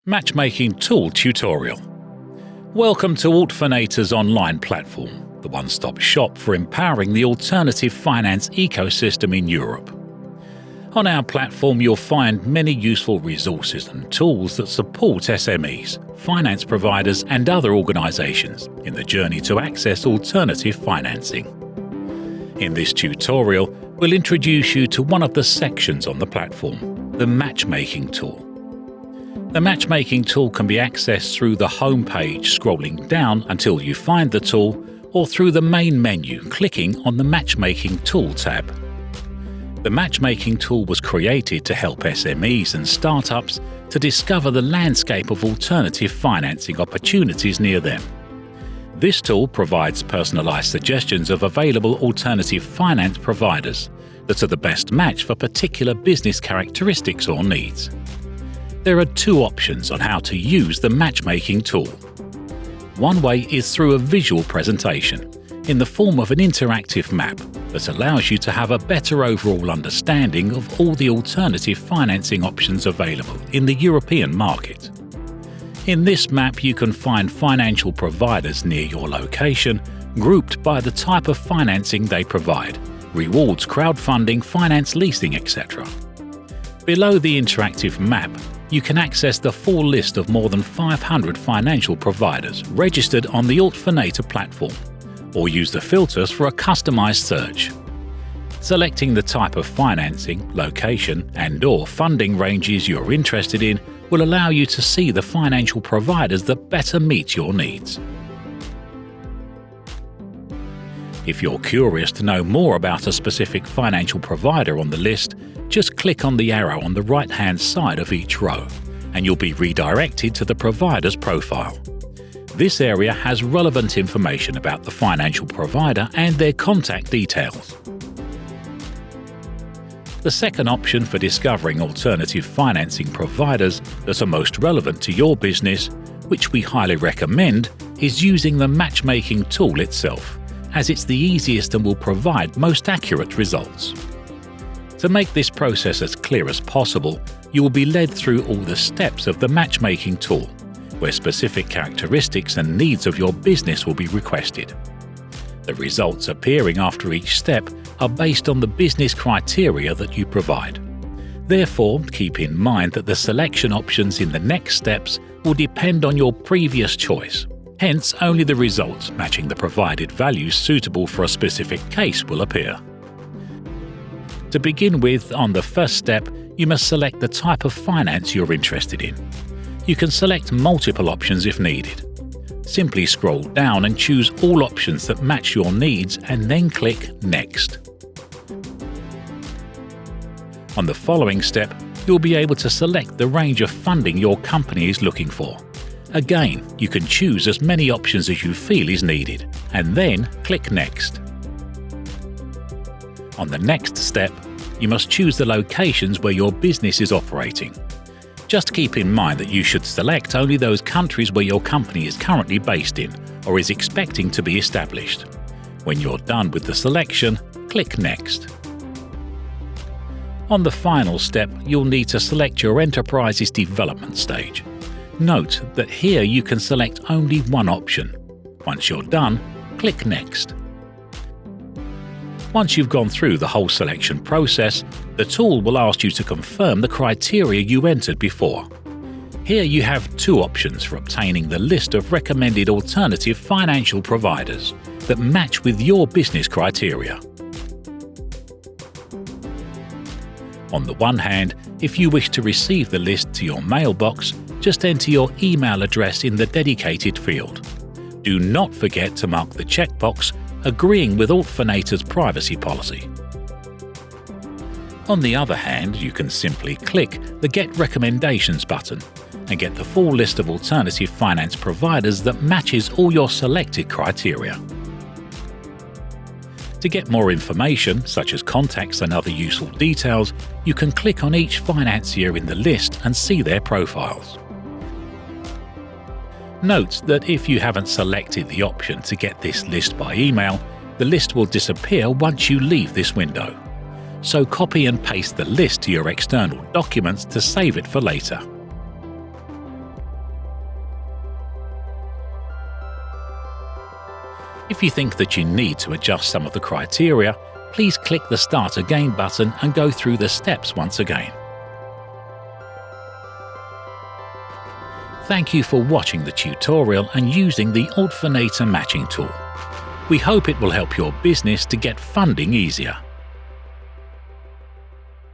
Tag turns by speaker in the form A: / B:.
A: Matchmaking Tool tutorial. Welcome to Altfinator's online platform, the one-stop shop for empowering the alternative finance ecosystem in Europe. On our platform you'll find many useful resources and tools that support SMEs, finance providers and other organizations in the journey to access alternative financing. In this tutorial, we'll introduce you to one of the sections on the platform, the Matchmaking Tool. The Matchmaking Tool can be accessed through the home page scrolling down until you find the tool, or through the main menu clicking on the Matchmaking Tool tab. The Matchmaking Tool was created to help SMEs and startups to discover the landscape of alternative financing opportunities near them. This tool provides personalized suggestions of available alternative finance providers that are the best match for particular business characteristics or needs. There are two options on how to use the Matchmaking Tool. One way is through a visual presentation, in the form of an interactive map that allows you to have a better overall understanding of all the alternative financing options available in the European market. In this map you can find financial providers near your location, grouped by the type of financing they provide: rewards, crowdfunding, finance leasing, etc. Below the interactive map, you can access the full list of more than 500 financial providers registered on the Altfinator platform, or use the filters for a customized search. Selecting the type of financing, location, and/or funding ranges you're interested in will allow you to see the financial providers that better meet your needs. If you're curious to know more about a specific financial provider on the list, just click on the arrow on the right-hand side of each row, and you'll be redirected to the provider's profile. This area has relevant information about the financial provider and their contact details. The second option for discovering alternative financing providers that are most relevant to your business, which we highly recommend, is using the Matchmaking Tool itself, as it's the easiest and will provide most accurate results. To make this process as clear as possible, you will be led through all the steps of the Matchmaking Tool, where specific characteristics and needs of your business will be requested. The results appearing after each step are based on the business criteria that you provide. Therefore, keep in mind that the selection options in the next steps will depend on your previous choice. Hence, only the results matching the provided values suitable for a specific case will appear. To begin with, on the first step, you must select the type of finance you're interested in. You can select multiple options if needed. Simply scroll down and choose all options that match your needs and then click Next. On the following step, you'll be able to select the range of funding your company is looking for. Again, you can choose as many options as you feel is needed, and then click Next. On the next step, you must choose the locations where your business is operating. Just keep in mind that you should select only those countries where your company is currently based in or is expecting to be established. When you're done with the selection, click Next. On the final step, you'll need to select your enterprise's development stage. Note that here you can select only one option. Once you're done, click Next. Once you've gone through the whole selection process, the tool will ask you to confirm the criteria you entered before. Here you have two options for obtaining the list of recommended alternative financial providers that match with your business criteria. On the one hand, if you wish to receive the list to your mailbox, just enter your email address in the dedicated field. Do not forget to mark the checkbox agreeing with Altfinator's privacy policy. On the other hand, you can simply click the Get Recommendations button and get the full list of alternative finance providers that matches all your selected criteria. To get more information, such as contacts and other useful details, you can click on each financier in the list and see their profiles. Note that if you haven't selected the option to get this list by email, the list will disappear once you leave this window. So copy and paste the list to your external documents to save it for later. If you think that you need to adjust some of the criteria, please click the Start Again button and go through the steps once again. Thank you for watching the tutorial and using the Altfinator Matching Tool. We hope it will help your business to get funding easier.